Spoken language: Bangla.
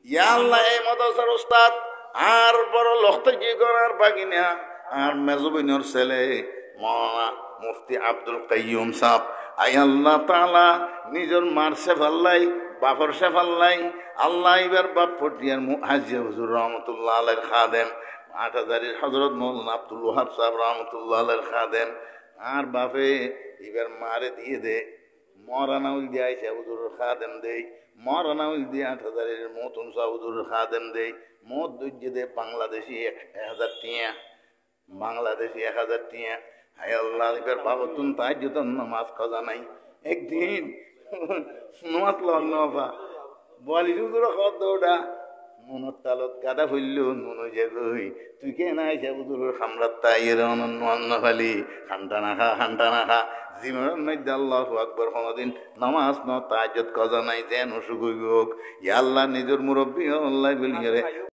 ইয়া আল্লাহ এই মাদ্রাসার উস্তাদ আর বড় লক্ষ্য কি করার বাকি না আর মেজবিনর ছেলে মাওলানা মুফতি আব্দুল কাইয়ুম সাহেব আই আল্লাহ তাআলা নিজের মার সেফাল্লাই বাপর সেফাল্লাই আল্লাহ এবার বাপ ফটিয়ার হাজি হুজুর রহমতুল্লাহ আলাইহির খাদেম ৮০০০ হযরত মাওলানা আব্দুল ওয়াহাব সাহেব রহমতুল্লাহ আলাইহির খাদেম আর বাপে এবার মারে দিয়ে দে মরানা উল দিয়ে আইসা হুজুরের খাদেম দেই মরানা উল দিয়ে ৮০০০ মতন সাহেব হুজুরের খাদেম দেই মত দইজে দে বাংলাদেশি ১০০০ টিয়া বাংলাদেশি ১০০০ টিয়া হায় আল্লাহ এবার বাবা তুমি তাই যেত নামাজ খাজা নাই একদিন নামাজ লবা বলি হুজুর কত দৌড়া মনত তালত গাদা ফুলল নুনু যে গই তুই কে নাই সে হুজুরের খামরাত তাইয়ের অনন্য ফালি খান্টা না খা জীবনের মধ্যে আল্লাহু আকবার কোনদিন নামাজ ন তাহাজ্জুদ কাজা নাই যেন সুযোগ হোক ইয়া আল্লাহ নিজের মুরব্বী আল্লাহ বলি রে